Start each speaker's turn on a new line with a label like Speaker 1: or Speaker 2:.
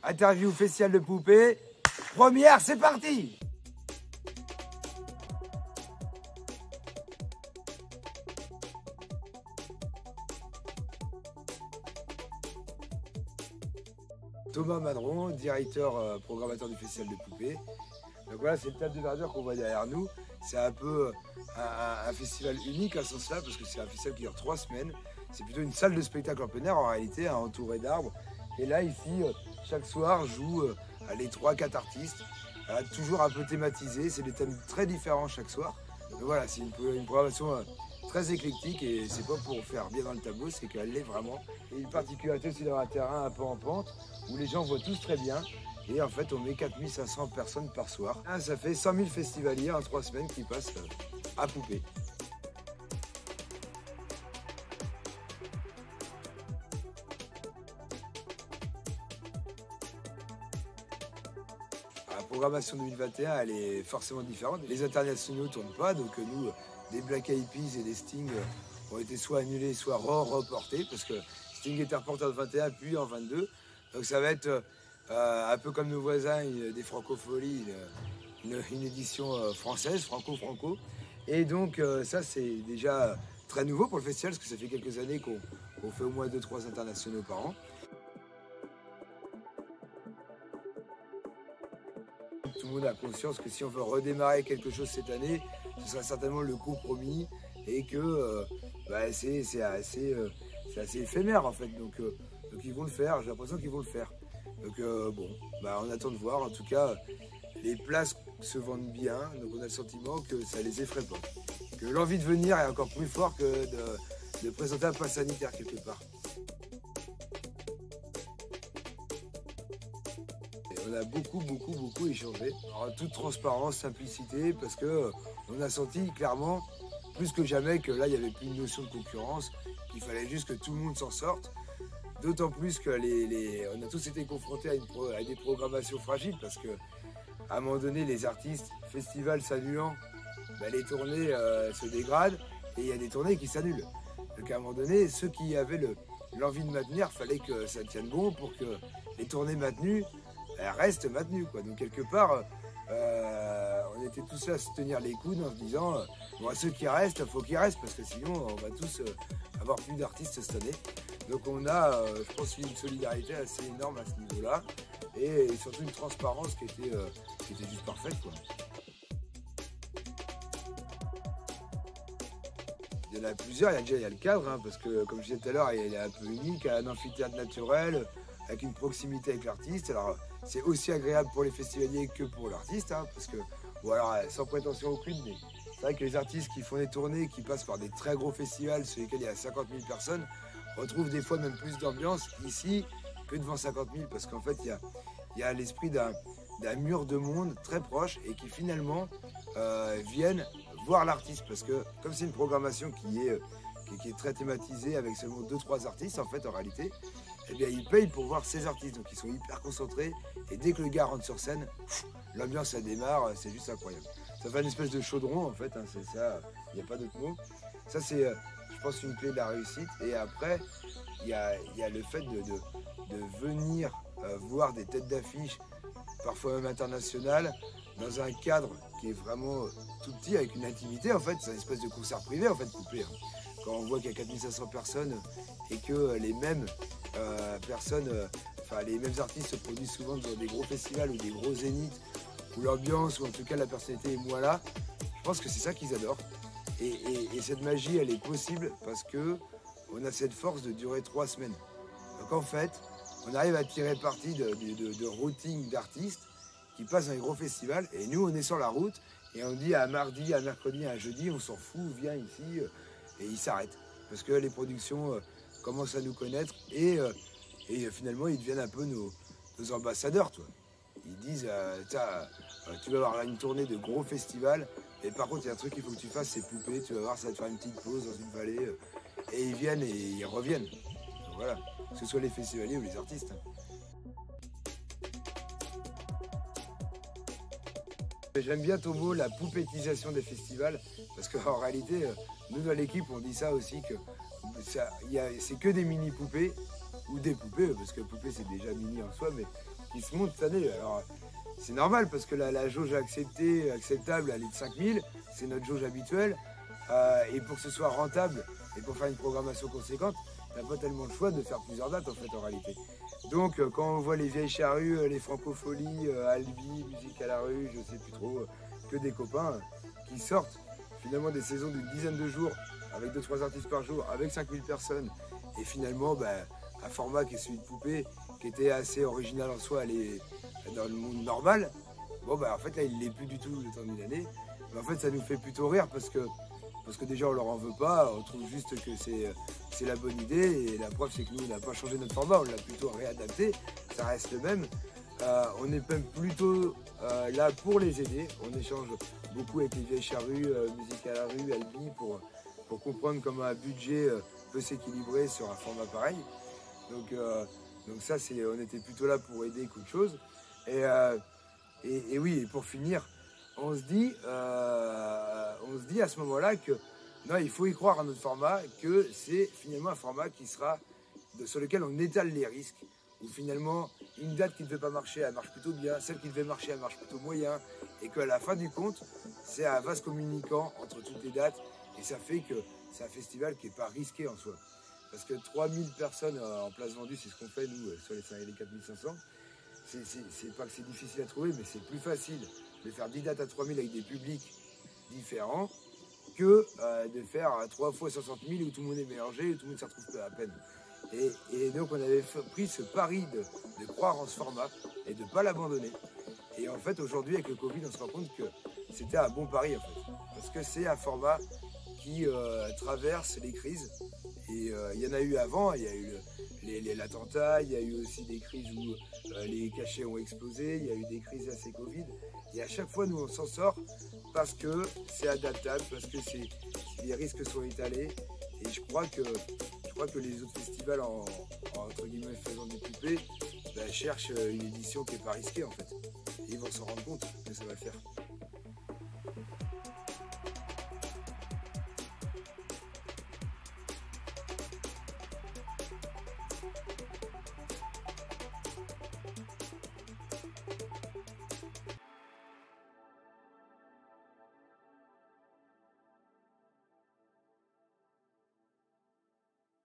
Speaker 1: Interview festival de poupées. Première, c'est parti! Thomas Madron, directeur programmateur du festival de poupées. Donc voilà, c'est le table de verdure qu'on voit derrière nous. C'est un peu un festival unique à ce sens-là, parce que c'est un festival qui dure 3 semaines. C'est plutôt une salle de spectacle en plein air en réalité, entourée d'arbres. Et là, ici, chaque soir, jouent les 3-4 artistes, toujours un peu thématisés. C'est des thèmes très différents chaque soir. Donc voilà, c'est une programmation très éclectique et c'est pas pour faire bien dans le tableau, c'est qu'elle l'est vraiment. Et une particularité aussi dans un terrain un peu en pente, où les gens voient tous très bien. Et en fait, on met 4500 personnes par soir. Ça fait 100 000 festivaliers en 3 semaines qui passent à Poupées. La programmation 2021, elle est forcément différente. Les internationaux ne tournent pas, donc nous, des Black Eyed Peas et des Sting ont été soit annulés, soit reportés, parce que Sting était reporté en 21, puis en 22. Donc ça va être un peu comme nos voisins des Francopholies, une édition française, franco-franco. Et donc ça, c'est déjà très nouveau pour le festival, parce que ça fait quelques années qu'on fait au moins 2-3 internationaux par an. Tout le monde a conscience que si on veut redémarrer quelque chose cette année, ce sera certainement le compromis et que c'est assez éphémère en fait. Donc ils vont le faire, j'ai l'impression qu'ils vont le faire. Donc on attend de voir. En tout cas, les places se vendent bien, donc on a le sentiment que ça les effraie pas. Que l'envie de venir est encore plus fort que de présenter un pass sanitaire quelque part. On a beaucoup échangé, en toute transparence, simplicité, parce que on a senti clairement, plus que jamais, que là il n'y avait plus une notion de concurrence, qu'il fallait juste que tout le monde s'en sorte. D'autant plus que on a tous été confrontés à des programmations fragiles, parce que à un moment donné, les artistes, festivals s'annulant, les tournées se dégradent et il y a des tournées qui s'annulent. Donc à un moment donné, ceux qui avaient l'envie de maintenir, il fallait que ça tienne bon pour que les tournées maintenues restent maintenues, quoi. Donc quelque part, on était tous là à se tenir les coudes en se disant bon, à ceux qui restent, il faut qu'ils restent, parce que sinon on va tous avoir plus d'artistes cette année. Donc on a, je pense, une solidarité assez énorme à ce niveau-là, et surtout une transparence qui était juste parfaite, quoi. Il y en a plusieurs, il y a le cadre, hein, parce que comme je disais tout à l'heure, il est un peu unique, un amphithéâtre naturel, avec une proximité avec l'artiste. Alors c'est aussi agréable pour les festivaliers que pour l'artiste, hein, parce que, bon alors sans prétention aucune, mais c'est vrai que les artistes qui font des tournées, qui passent par des très gros festivals sur lesquels il y a 50 000 personnes, retrouvent des fois même plus d'ambiance ici que devant 50 000, parce qu'en fait il y a l'esprit d'un mur de monde très proche et qui finalement viennent voir l'artiste, parce que comme c'est une programmation qui est très thématisée avec seulement 2-3 artistes en fait en réalité, eh bien ils payent pour voir ces artistes, donc ils sont hyper concentrés, et dès que le gars rentre sur scène, l'ambiance ça démarre, c'est juste incroyable. Ça fait une espèce de chaudron en fait, hein, c'est ça, il n'y a pas d'autre mot. Ça c'est, je pense, une clé de la réussite. Et après, il y a le fait de venir voir des têtes d'affiche, parfois même internationales, dans un cadre qui est vraiment tout petit, avec une intimité en fait. C'est une espèce de concert privé en fait, Poupées, hein. Quand on voit qu'il y a 4500 personnes et que les mêmes personnes, les mêmes artistes se produisent souvent dans des gros festivals ou des gros zéniths, où l'ambiance, ou en tout cas la personnalité est moins là, je pense que c'est ça qu'ils adorent. Et cette magie, elle est possible parce que on a cette force de durer 3 semaines. Donc en fait, on arrive à tirer parti de routing d'artistes qui passent dans les gros festivals, et nous on est sur la route et on dit à un mardi, à un mercredi, à un jeudi, on s'en fout, viens ici, et ils s'arrêtent. Parce que les productions commencent à nous connaître et finalement ils deviennent un peu nos ambassadeurs, toi. Ils disent, tu vas avoir une tournée de gros festivals, et par contre il y a un truc qu'il faut que tu fasses, c'est Poupées, tu vas voir, ça va te faire une petite pause dans une vallée, et ils viennent et ils reviennent. Donc voilà, que ce soit les festivaliers ou les artistes. J'aime bien ton mot, la poupétisation des festivals, parce qu'en réalité, nous dans l'équipe, on dit ça aussi, que c'est que des mini-poupées, ou des poupées, parce que poupée c'est déjà mini en soi, mais qui se monte cette année. Alors, c'est normal parce que la jauge acceptable, elle est de 5000, c'est notre jauge habituelle. Et pour que ce soit rentable et pour faire une programmation conséquente, t'as pas tellement le choix de faire plusieurs dates en fait en réalité. Donc quand on voit les vieilles charrues, les francopholies, Albi, musique à la rue, je sais plus trop, que des copains qui sortent finalement des saisons d'une dizaine de jours avec 2-3 artistes par jour, avec 5000 personnes et finalement un format qui est celui de Poupée qui était assez original en soi, aller dans le monde normal. Bon en fait là il l'est plus du tout le temps d'une année. Mais en fait ça nous fait plutôt rire parce que déjà on leur en veut pas, on trouve juste que c'est la bonne idée et la preuve c'est que nous on n'a pas changé notre format, on l'a plutôt réadapté, ça reste le même. On est même plutôt là pour les aider, on échange beaucoup avec les vieilles charrues, musique à la rue, Albi pour comprendre comment un budget peut s'équilibrer sur un format pareil. Donc ça on était plutôt là pour aider qu'autre chose. Et oui, et pour finir, on se dit à ce moment-là que non, il faut y croire à notre format, que c'est finalement un format qui sera sur lequel on étale les risques, où finalement une date qui ne devait pas marcher, elle marche plutôt bien, celle qui devait marcher, elle marche plutôt moyen, et qu'à la fin du compte, c'est un vase communicant entre toutes les dates, et ça fait que c'est un festival qui n'est pas risqué en soi. Parce que 3000 personnes en place vendue, c'est ce qu'on fait nous sur les 4500. C'est pas que c'est difficile à trouver, mais c'est plus facile de faire 10 dates à 3000 avec des publics différents que de faire 3 fois 60 000 où tout le monde est mélangé et tout le monde s'y retrouve peu à peine. Et donc on avait pris ce pari de croire en ce format et de ne pas l'abandonner. Et en fait aujourd'hui avec le Covid on se rend compte que c'était un bon pari en fait. Parce que c'est un format qui traverse les crises. Et il y en a eu avant, il y a eu l'attentat, il y a eu aussi des crises où les cachets ont explosé, il y a eu des crises assez Covid. Et à chaque fois, nous, on s'en sort parce que c'est adaptable, parce que les risques sont étalés. Et je crois que les autres festivals, entre guillemets, faisant des poupées, cherchent une édition qui n'est pas risquée, en fait. Et ils vont s'en rendre compte que ça va le faire.